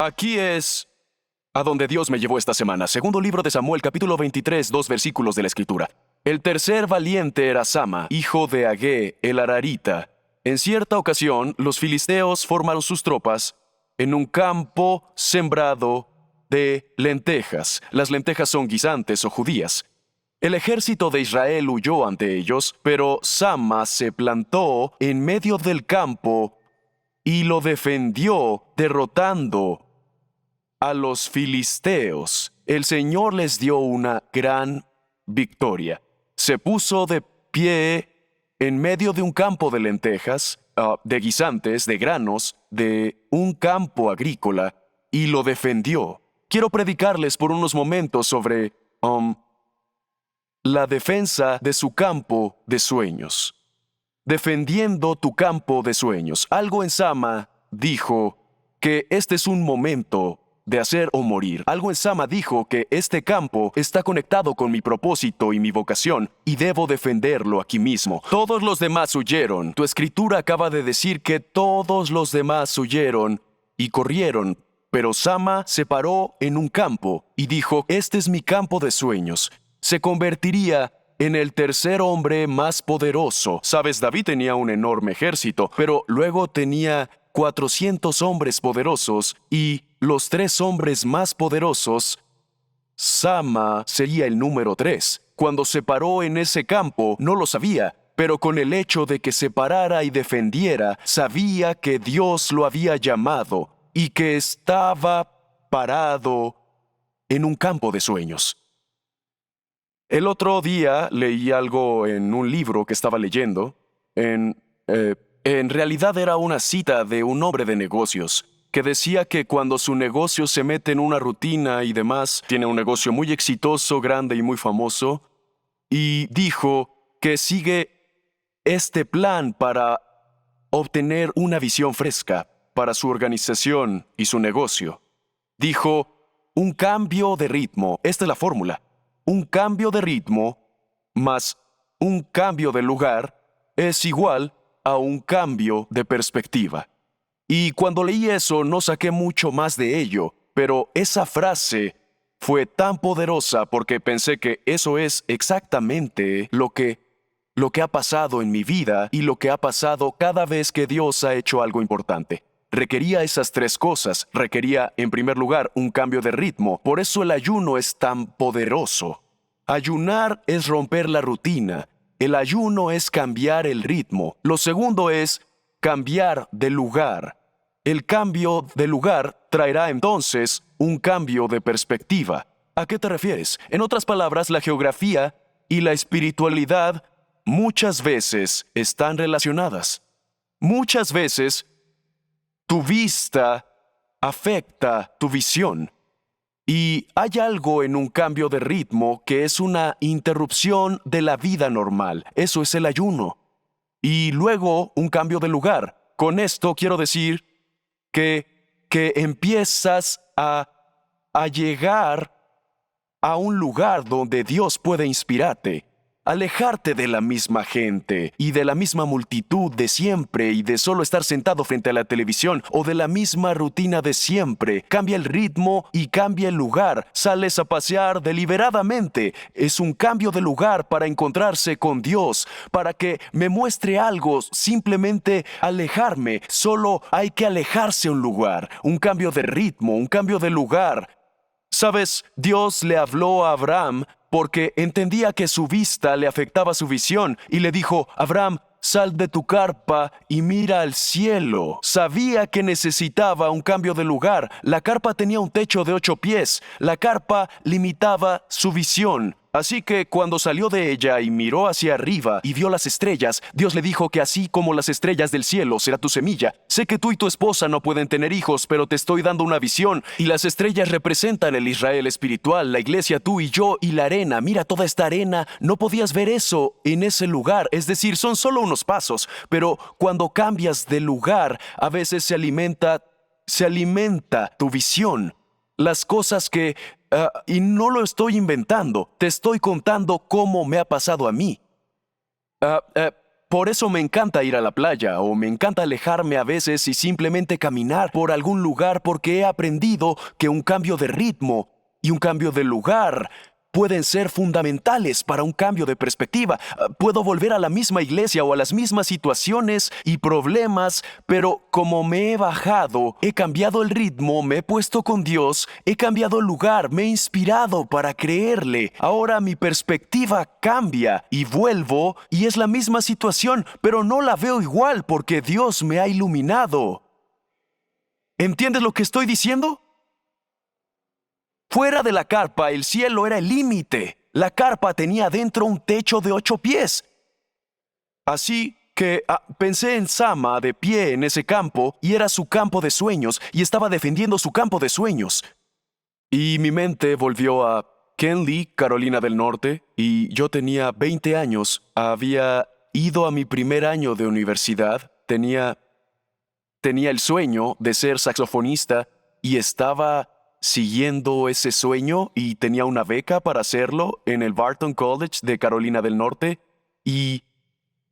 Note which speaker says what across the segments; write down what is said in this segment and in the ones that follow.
Speaker 1: Aquí es a donde Dios me llevó esta semana. Segundo libro de Samuel, capítulo 23, 2 versículos de la Escritura. El tercer valiente era Sama, hijo de Agé, el Ararita. En cierta ocasión, los filisteos formaron sus tropas en un campo sembrado de lentejas. Las lentejas son guisantes o judías. El ejército de Israel huyó ante ellos, pero Sama se plantó en medio del campo y lo defendió, derrotando a los filisteos. El Señor les dio una gran victoria. Se puso de pie en medio de un campo de lentejas, de guisantes, de granos, de un campo agrícola, y lo defendió. Quiero predicarles por unos momentos sobre la defensa de su campo de sueños. Defendiendo tu campo de sueños. Algo en Sama dijo que este es un momento de hacer o morir. Algo en Sama dijo que este campo está conectado con mi propósito y mi vocación y debo defenderlo aquí mismo. Todos los demás huyeron. Tu escritura acaba de decir que todos los demás huyeron y corrieron, pero Sama se paró en un campo y dijo, este es mi campo de sueños. Se convertiría en el tercer hombre más poderoso. Sabes, David tenía un enorme ejército, pero luego tenía 400 hombres poderosos y los 3 hombres más poderosos, Sama sería el número 3. Cuando se paró en ese campo, no lo sabía, pero con el hecho de que se parara y defendiera, sabía que Dios lo había llamado y que estaba parado en un campo de sueños. El otro día leí algo en un libro que estaba leyendo. En realidad era una cita de un hombre de negocios que decía que cuando su negocio se mete en una rutina y demás, tiene un negocio muy exitoso, grande y muy famoso, y dijo que sigue este plan para obtener una visión fresca para su organización y su negocio. Dijo, un cambio de ritmo, esta es la fórmula. Un cambio de ritmo más un cambio de lugar es igual a un cambio de perspectiva. Y cuando leí eso no saqué mucho más de ello, pero esa frase fue tan poderosa porque pensé que eso es exactamente lo que ha pasado en mi vida y lo que ha pasado cada vez que Dios ha hecho algo importante. Requería esas 3 cosas. Requería, en primer lugar, un cambio de ritmo. Por eso el ayuno es tan poderoso. Ayunar es romper la rutina. El ayuno es cambiar el ritmo. Lo segundo es cambiar de lugar. El cambio de lugar traerá entonces un cambio de perspectiva. ¿A qué te refieres? En otras palabras, la geografía y la espiritualidad muchas veces están relacionadas. Muchas veces tu vista afecta tu visión. Y hay algo en un cambio de ritmo que es una interrupción de la vida normal. Eso es el ayuno. Y luego un cambio de lugar. Con esto quiero decir que empiezas a llegar a un lugar donde Dios puede inspirarte. Alejarte de la misma gente y de la misma multitud de siempre y de solo estar sentado frente a la televisión o de la misma rutina de siempre. Cambia el ritmo y cambia el lugar. Sales a pasear deliberadamente. Es un cambio de lugar para encontrarse con Dios, para que me muestre algo. Simplemente alejarme. Solo hay que alejarse a un lugar. Un cambio de ritmo, un cambio de lugar. Sabes, Dios le habló a Abraham porque entendía que su vista le afectaba su visión y le dijo, Abraham, sal de tu carpa y mira al cielo. Sabía que necesitaba un cambio de lugar. La carpa tenía un techo de 8 pies. La carpa limitaba su visión. Así que cuando salió de ella y miró hacia arriba y vio las estrellas, Dios le dijo que así como las estrellas del cielo será tu semilla. Sé que tú y tu esposa no pueden tener hijos, pero te estoy dando una visión y las estrellas representan el Israel espiritual, la iglesia, tú y yo y la arena. Mira toda esta arena, no podías ver eso en ese lugar, es decir, son solo unos pasos, pero cuando cambias de lugar, a veces se alimenta tu visión. Las cosas que... y no lo estoy inventando, te estoy contando cómo me ha pasado a mí. Por eso me encanta ir a la playa o me encanta alejarme a veces y simplemente caminar por algún lugar porque he aprendido que un cambio de ritmo y un cambio de lugar pueden ser fundamentales para un cambio de perspectiva. Puedo volver a la misma iglesia o a las mismas situaciones y problemas, pero como me he bajado, he cambiado el ritmo, me he puesto con Dios, he cambiado el lugar, me he inspirado para creerle. Ahora mi perspectiva cambia y vuelvo y es la misma situación, pero no la veo igual porque Dios me ha iluminado. ¿Entiendes lo que estoy diciendo? Fuera de la carpa, el cielo era el límite. La carpa tenía dentro un techo de 8 pies. Así que pensé en Sama de pie en ese campo y era su campo de sueños y estaba defendiendo su campo de sueños. Y mi mente volvió a Kenley, Carolina del Norte, y yo tenía 20 años. Había ido a mi primer año de universidad. Tenía el sueño de ser saxofonista y estaba siguiendo ese sueño y tenía una beca para hacerlo en el Barton College de Carolina del Norte y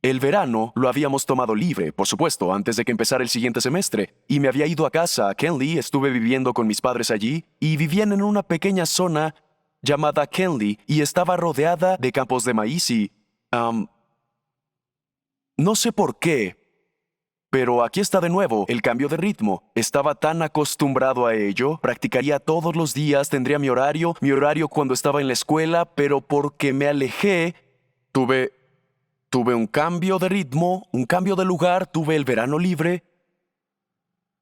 Speaker 1: el verano lo habíamos tomado libre, por supuesto, antes de que empezara el siguiente semestre, y me había ido a casa a Kenley, estuve viviendo con mis padres allí y vivían en una pequeña zona llamada Kenley y estaba rodeada de campos de maíz y no sé por qué. Pero aquí está de nuevo el cambio de ritmo. Estaba tan acostumbrado a ello, practicaría todos los días, tendría mi horario cuando estaba en la escuela, pero porque me alejé, tuve un cambio de ritmo, un cambio de lugar, tuve el verano libre.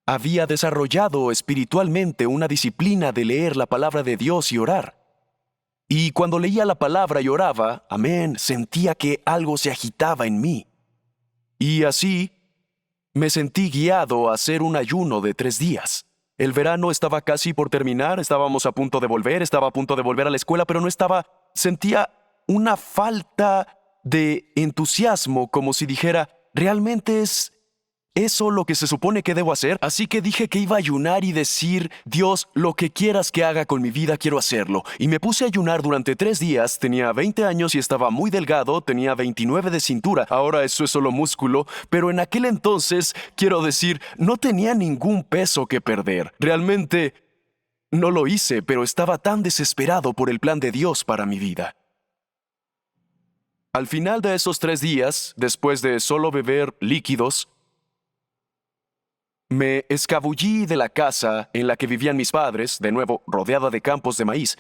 Speaker 1: Había desarrollado espiritualmente una disciplina de leer la palabra de Dios y orar. Y cuando leía la palabra y oraba, amén, sentía que algo se agitaba en mí. Y así me sentí guiado a hacer un ayuno de 3 días. El verano estaba casi por terminar, estábamos a punto de volver, estaba a punto de volver a la escuela, pero sentía una falta de entusiasmo, como si dijera, ¿realmente es eso lo que se supone que debo hacer? Así que dije que iba a ayunar y decir, Dios, lo que quieras que haga con mi vida, quiero hacerlo. Y me puse a ayunar durante 3 días, tenía 20 años y estaba muy delgado, tenía 29 de cintura, ahora eso es solo músculo, pero en aquel entonces, quiero decir, no tenía ningún peso que perder. Realmente no lo hice, pero estaba tan desesperado por el plan de Dios para mi vida. Al final de esos 3 días, después de solo beber líquidos, me escabullí de la casa en la que vivían mis padres, de nuevo rodeada de campos de maíz,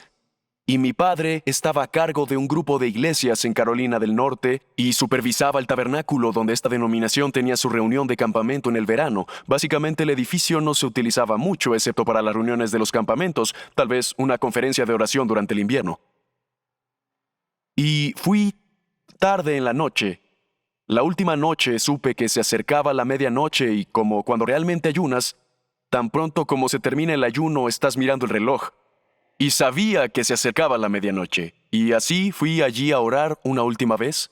Speaker 1: y mi padre estaba a cargo de un grupo de iglesias en Carolina del Norte y supervisaba el tabernáculo donde esta denominación tenía su reunión de campamento en el verano. Básicamente el edificio no se utilizaba mucho excepto para las reuniones de los campamentos, tal vez una conferencia de oración durante el invierno. Y fui tarde en la noche. La última noche supe que se acercaba la medianoche y como cuando realmente ayunas, tan pronto como se termina el ayuno estás mirando el reloj. Y sabía que se acercaba la medianoche. Y así fui allí a orar una última vez.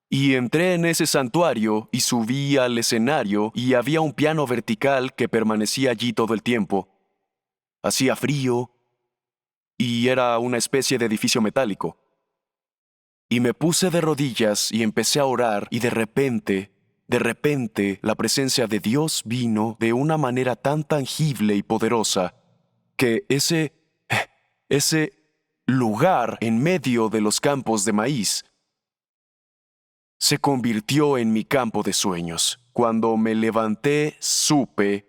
Speaker 1: Y entré en ese santuario y subí al escenario y había un piano vertical que permanecía allí todo el tiempo. Hacía frío y era una especie de edificio metálico. Y me puse de rodillas y empecé a orar y de repente, la presencia de Dios vino de una manera tan tangible y poderosa que ese lugar en medio de los campos de maíz se convirtió en mi campo de sueños. Cuando me levanté, supe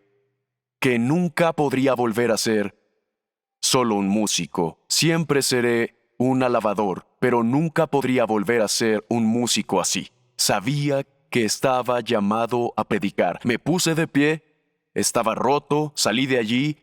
Speaker 1: que nunca podría volver a ser solo un músico. Siempre seré un alabador, pero nunca podría volver a ser un músico así. Sabía que estaba llamado a predicar. Me puse de pie, estaba roto, salí de allí,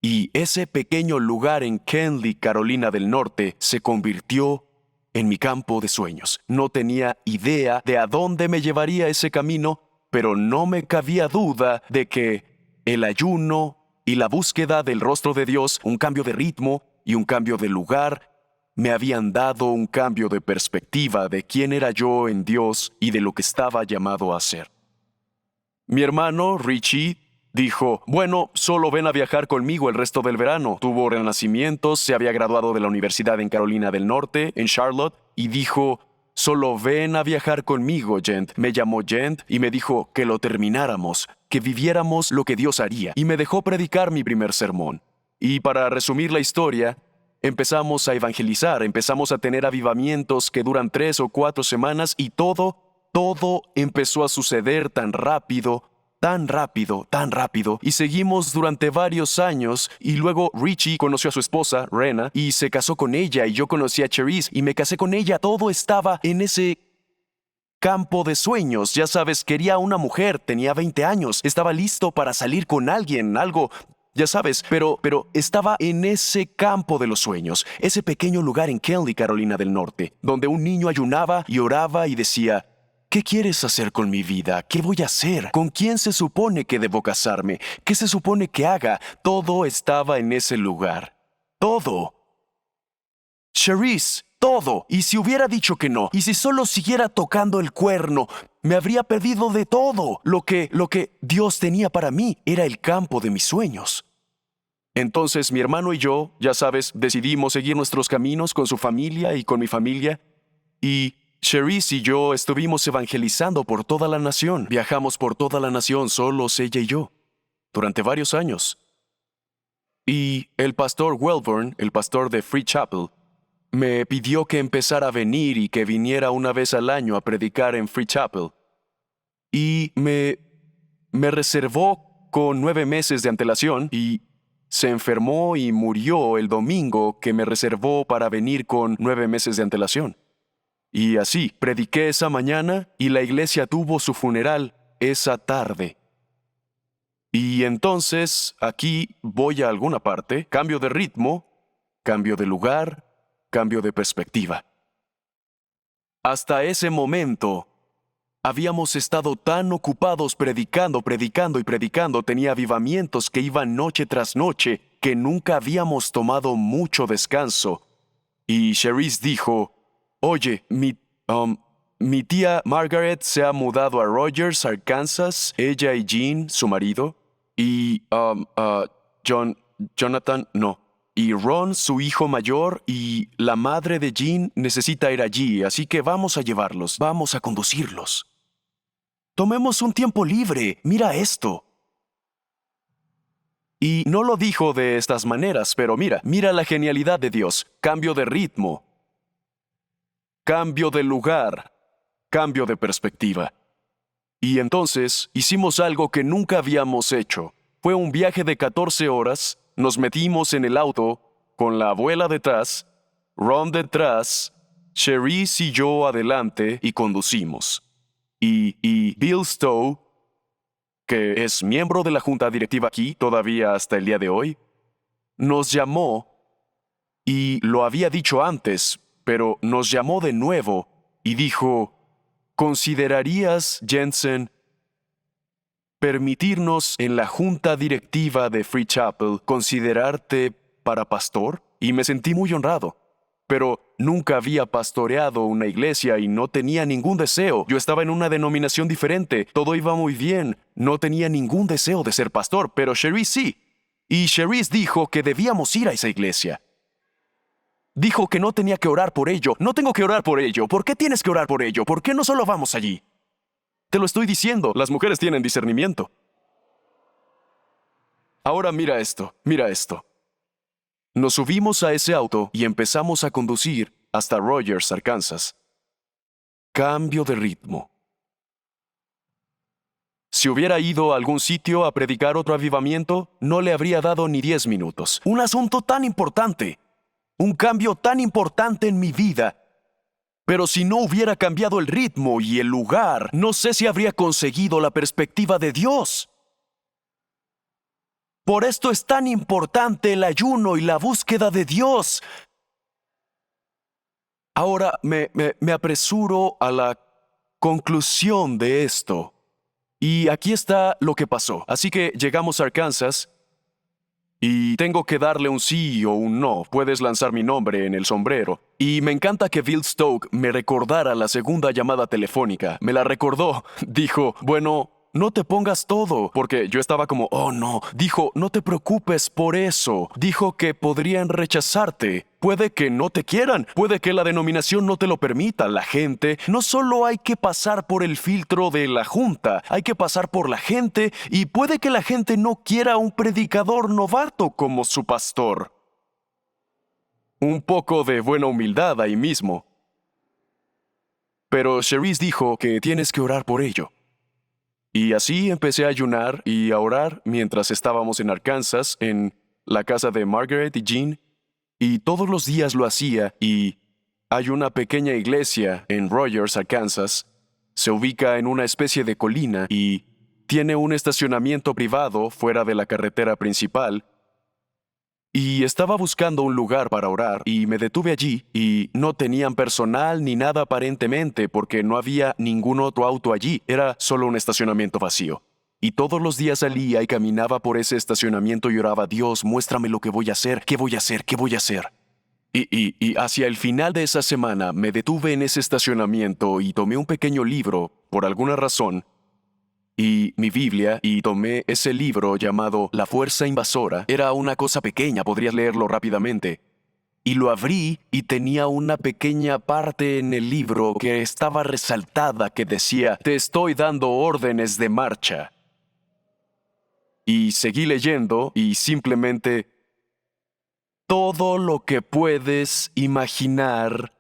Speaker 1: y ese pequeño lugar en Kenley, Carolina del Norte, se convirtió en mi campo de sueños. No tenía idea de a dónde me llevaría ese camino, pero no me cabía duda de que el ayuno y la búsqueda del rostro de Dios, un cambio de ritmo y un cambio de lugar, me habían dado un cambio de perspectiva de quién era yo en Dios y de lo que estaba llamado a hacer. Mi hermano, Richie, dijo, bueno, solo ven a viajar conmigo el resto del verano. Tuvo renacimientos, se había graduado de la universidad en Carolina del Norte, en Charlotte, y dijo, solo ven a viajar conmigo, Gent. Me llamó Gent y me dijo que lo termináramos, que viviéramos lo que Dios haría, y me dejó predicar mi primer sermón. Y para resumir la historia, empezamos a evangelizar, empezamos a tener avivamientos que duran 3 o 4 semanas y todo empezó a suceder tan rápido, tan rápido, tan rápido, y seguimos durante varios años, y luego Richie conoció a su esposa, Rena, y se casó con ella, y yo conocí a Cherise, y me casé con ella. Todo estaba en ese campo de sueños. Ya sabes, quería una mujer, tenía 20 años, estaba listo para salir con alguien, algo, ya sabes, pero estaba en ese campo de los sueños, ese pequeño lugar en Kenly, Carolina del Norte, donde un niño ayunaba y oraba y decía: ¿qué quieres hacer con mi vida? ¿Qué voy a hacer? ¿Con quién se supone que debo casarme? ¿Qué se supone que haga? Todo estaba en ese lugar. Todo. Cherise, todo. Y si hubiera dicho que no, y si solo siguiera tocando el cuerno, me habría perdido de todo. Lo que Dios tenía para mí era el campo de mis sueños. Entonces mi hermano y yo, ya sabes, decidimos seguir nuestros caminos con su familia y con mi familia, y Cherise y yo estuvimos evangelizando por toda la nación. Viajamos por toda la nación, solos ella y yo, durante varios años. Y el pastor Welborn, el pastor de Free Chapel, me pidió que empezara a venir y que viniera una vez al año a predicar en Free Chapel. Y me reservó con 9 meses de antelación, y se enfermó y murió el domingo que me reservó para venir con 9 meses de antelación. Y así, prediqué esa mañana y la iglesia tuvo su funeral esa tarde. Y entonces, aquí voy a alguna parte, cambio de ritmo, cambio de lugar, cambio de perspectiva. Hasta ese momento, habíamos estado tan ocupados predicando, tenía avivamientos que iban noche tras noche, que nunca habíamos tomado mucho descanso. Y Cherise dijo: oye, mi tía Margaret se ha mudado a Rogers, Arkansas, ella y Jean, su marido, y Jonathan, no, y Ron, su hijo mayor, y la madre de Jean necesita ir allí, así que vamos a llevarlos, vamos a conducirlos. Tomemos un tiempo libre, mira esto. Y no lo dijo de estas maneras, pero mira la genialidad de Dios. Cambio de ritmo, cambio de lugar, cambio de perspectiva. Y entonces hicimos algo que nunca habíamos hecho. Fue un viaje de 14 horas, nos metimos en el auto, con la abuela detrás, Ron detrás, Cherise y yo adelante, y conducimos. Y Bill Stowe, que es miembro de la junta directiva aquí, todavía hasta el día de hoy, nos llamó, y lo había dicho antes, pero nos llamó de nuevo y dijo: ¿considerarías, Jensen, permitirnos en la junta directiva de Free Chapel considerarte para pastor? Y me sentí muy honrado, pero nunca había pastoreado una iglesia y no tenía ningún deseo. Yo estaba en una denominación diferente, todo iba muy bien, no tenía ningún deseo de ser pastor, pero Cherise sí. Y Cherise dijo que debíamos ir a esa iglesia. Dijo que no tenía que orar por ello. No tengo que orar por ello. ¿Por qué tienes que orar por ello? ¿Por qué no solo vamos allí? Te lo estoy diciendo, las mujeres tienen discernimiento. Ahora mira esto, mira esto. Nos subimos a ese auto y empezamos a conducir hasta Rogers, Arkansas. Cambio de ritmo. Si hubiera ido a algún sitio a predicar otro avivamiento, no le habría dado ni 10 minutos. Un asunto tan importante. Un cambio tan importante en mi vida. Pero si no hubiera cambiado el ritmo y el lugar, no sé si habría conseguido la perspectiva de Dios. Por esto es tan importante el ayuno y la búsqueda de Dios. Ahora me apresuro a la conclusión de esto. Y aquí está lo que pasó. Así que llegamos a Arkansas y tengo que darle un sí o un no. Puedes lanzar mi nombre en el sombrero. Y me encanta que Bill Stoke me recordara la segunda llamada telefónica. Me la recordó. Dijo: bueno, no te pongas todo, porque yo estaba como, oh no. Dijo: no te preocupes por eso. Dijo que podrían rechazarte Puede que no te quieran, puede que la denominación no te lo permita. La gente, no solo hay que pasar por el filtro de la junta, hay que pasar por la gente y puede que la gente no quiera un predicador novato como su pastor. Un poco de buena humildad ahí mismo. Pero Cherise dijo que tienes que orar por ello. Y así empecé a ayunar y a orar mientras estábamos en Arkansas, en la casa de Margaret y Jean, y todos los días lo hacía, y hay una pequeña iglesia en Rogers, Arkansas. Se ubica en una especie de colina y tiene un estacionamiento privado fuera de la carretera principal. Y estaba buscando un lugar para orar y me detuve allí y no tenían personal ni nada aparentemente porque no había ningún otro auto allí, era solo un estacionamiento vacío. Y todos los días salía y caminaba por ese estacionamiento y oraba: Dios, muéstrame lo que voy a hacer, qué voy a hacer, qué voy a hacer. Y hacia el final de esa semana me detuve en ese estacionamiento y tomé un pequeño libro, por alguna razón, y mi Biblia, y tomé ese libro llamado La Fuerza Invasora. Era una cosa pequeña, podrías leerlo rápidamente. Y lo abrí y tenía una pequeña parte en el libro que estaba resaltada que decía: te estoy dando órdenes de marcha. Y seguí leyendo y simplemente todo lo que puedes imaginar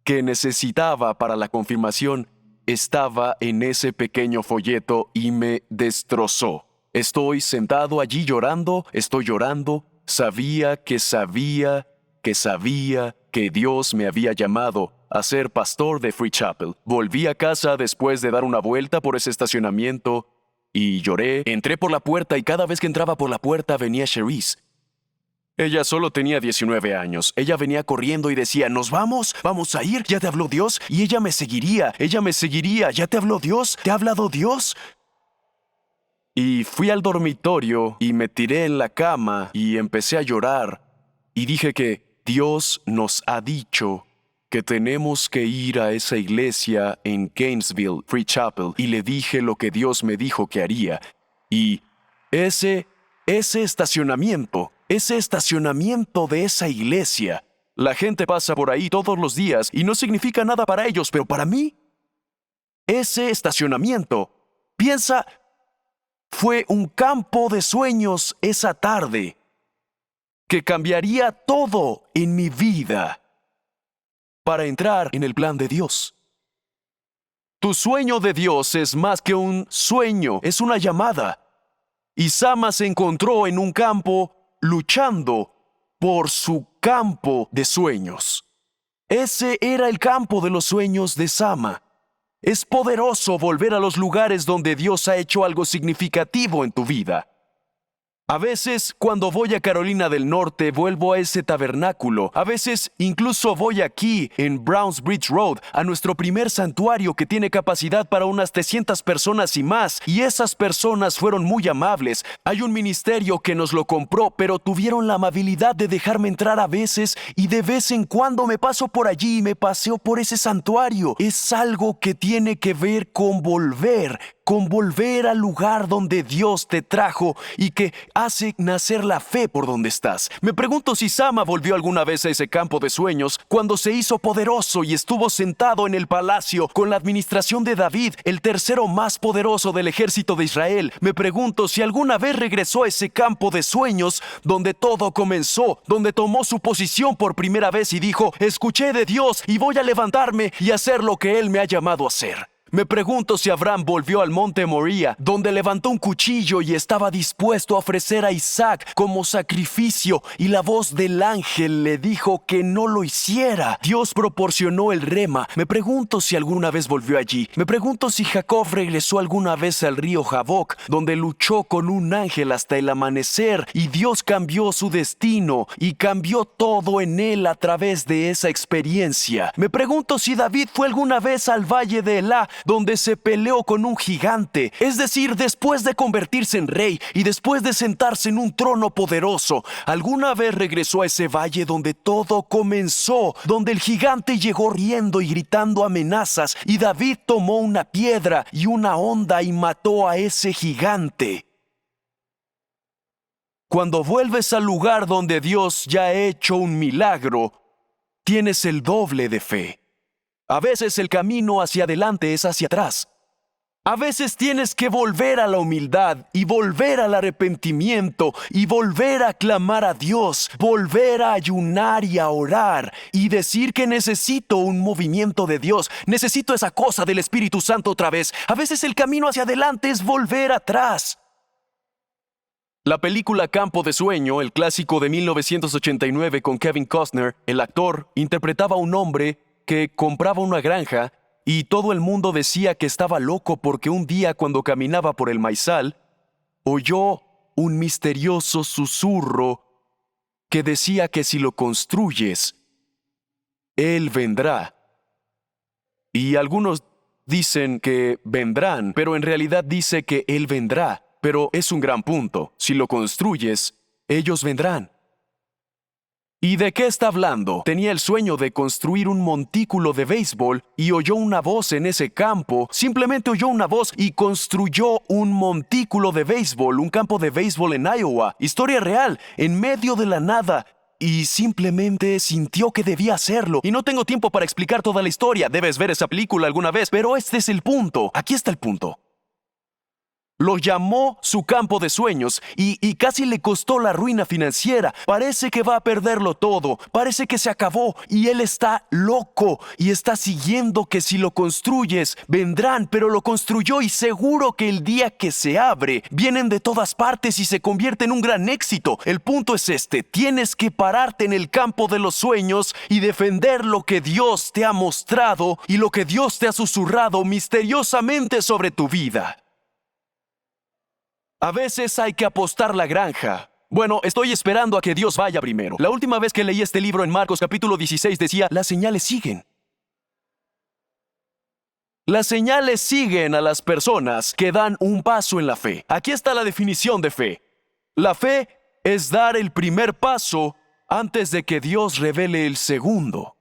Speaker 1: que necesitaba para la confirmación estaba en ese pequeño folleto y me destrozó. Estoy sentado allí llorando, estoy llorando. Sabía que Dios me había llamado a ser pastor de Free Chapel. Volví a casa después de dar una vuelta por ese estacionamiento y lloré. Entré por la puerta y cada vez que entraba por la puerta venía Cherise. Ella solo tenía 19 años. Ella venía corriendo y decía: ¿nos vamos? ¿Vamos a ir? ¿Ya te habló Dios? Y ella me seguiría. ¿Ya te habló Dios? ¿Te ha hablado Dios? Y fui al dormitorio y me tiré en la cama y empecé a llorar. Y dije que Dios nos ha dicho que tenemos que ir a esa iglesia en Gainesville, Free Chapel. Y le dije lo que Dios me dijo que haría. Y ese estacionamiento de esa iglesia, la gente pasa por ahí todos los días y no significa nada para ellos, pero para mí, ese estacionamiento, piensa, fue un campo de sueños esa tarde que cambiaría todo en mi vida para entrar en el plan de Dios. Tu sueño de Dios es más que un sueño, es una llamada. Y Sama se encontró en un campo luchando por su campo de sueños. Ese era el campo de los sueños de Sama. Es poderoso volver a los lugares donde Dios ha hecho algo significativo en tu vida. A veces, cuando voy a Carolina del Norte, vuelvo a ese tabernáculo. A veces, incluso voy aquí, en Browns Bridge Road, a nuestro primer santuario que tiene capacidad para unas 300 personas y más. Y esas personas fueron muy amables. Hay un ministerio que nos lo compró, pero tuvieron la amabilidad de dejarme entrar a veces, y de vez en cuando me paso por allí y me paseo por ese santuario. Es algo que tiene que ver con volver al lugar donde Dios te trajo y que hace nacer la fe por donde estás. Me pregunto si Sama volvió alguna vez a ese campo de sueños cuando se hizo poderoso y estuvo sentado en el palacio con la administración de David, el tercero más poderoso del ejército de Israel. Me pregunto si alguna vez regresó a ese campo de sueños donde todo comenzó, donde tomó su posición por primera vez y dijo: escuché de Dios y voy a levantarme y hacer lo que Él me ha llamado a hacer. Me pregunto si Abraham volvió al monte Moría, donde levantó un cuchillo y estaba dispuesto a ofrecer a Isaac como sacrificio, y la voz del ángel le dijo que no lo hiciera. Dios proporcionó el rema. Me pregunto si alguna vez volvió allí. Me pregunto si Jacob regresó alguna vez al río Jaboc, donde luchó con un ángel hasta el amanecer, y Dios cambió su destino y cambió todo en él a través de esa experiencia. Me pregunto si David fue alguna vez al valle de Elá, donde se peleó con un gigante, es decir, después de convertirse en rey y después de sentarse en un trono poderoso. ¿Alguna vez regresó a ese valle donde todo comenzó, donde el gigante llegó riendo y gritando amenazas, y David tomó una piedra y una honda y mató a ese gigante? Cuando vuelves al lugar donde Dios ya ha hecho un milagro, tienes el doble de fe. A veces el camino hacia adelante es hacia atrás. A veces tienes que volver a la humildad y volver al arrepentimiento y volver a clamar a Dios, volver a ayunar y a orar y decir que necesito un movimiento de Dios, necesito esa cosa del Espíritu Santo otra vez. A veces el camino hacia adelante es volver atrás. La película Campo de Sueño, el clásico de 1989 con Kevin Costner, el actor interpretaba a un hombre que compraba una granja y todo el mundo decía que estaba loco porque un día cuando caminaba por el maizal, oyó un misterioso susurro que decía que si lo construyes, Él vendrá. Y algunos dicen que vendrán, pero en realidad dice que Él vendrá. Pero es un gran punto. Si lo construyes, ellos vendrán. ¿Y de qué está hablando? Tenía el sueño de construir un montículo de béisbol y oyó una voz en ese campo. Simplemente oyó una voz y construyó un montículo de béisbol, un campo de béisbol en Iowa. Historia real, en medio de la nada. Y simplemente sintió que debía hacerlo. Y no tengo tiempo para explicar toda la historia. Debes ver esa película alguna vez, pero este es el punto. Aquí está el punto. Lo llamó su campo de sueños y casi le costó la ruina financiera. Parece que va a perderlo todo. Parece que se acabó y él está loco y está siguiendo que si lo construyes, vendrán, pero lo construyó y seguro que el día que se abre, vienen de todas partes y se convierte en un gran éxito. El punto es este, tienes que pararte en el campo de los sueños y defender lo que Dios te ha mostrado y lo que Dios te ha susurrado misteriosamente sobre tu vida. A veces hay que apostar la granja. Bueno, estoy esperando a que Dios vaya primero. La última vez que leí este libro en Marcos capítulo 16 decía, las señales siguen. Las señales siguen a las personas que dan un paso en la fe. Aquí está la definición de fe. La fe es dar el primer paso antes de que Dios revele el segundo.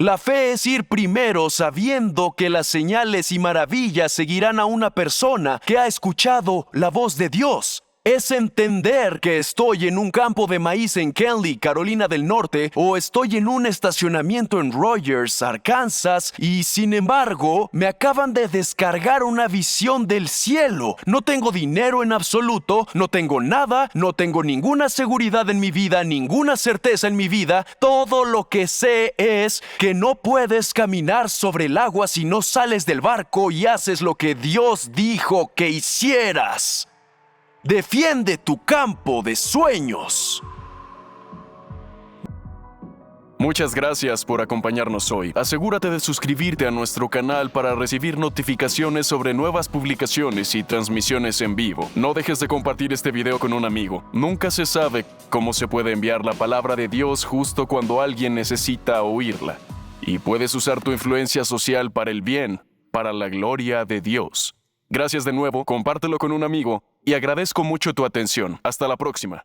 Speaker 1: La fe es ir primero sabiendo que las señales y maravillas seguirán a una persona que ha escuchado la voz de Dios. Es entender que estoy en un campo de maíz en Kenly, Carolina del Norte, o estoy en un estacionamiento en Rogers, Arkansas, y sin embargo, me acaban de descargar una visión del cielo. No tengo dinero en absoluto, no tengo nada, no tengo ninguna seguridad en mi vida, ninguna certeza en mi vida. Todo lo que sé es que no puedes caminar sobre el agua si no sales del barco y haces lo que Dios dijo que hicieras. Defiende tu campo de sueños. Muchas gracias por acompañarnos hoy. Asegúrate de suscribirte a nuestro canal para recibir notificaciones sobre nuevas publicaciones y transmisiones en vivo. No dejes de compartir este video con un amigo. Nunca se sabe cómo se puede enviar la palabra de Dios justo cuando alguien necesita oírla. Y puedes usar tu influencia social para el bien, para la gloria de Dios. Gracias de nuevo, compártelo con un amigo y agradezco mucho tu atención. Hasta la próxima.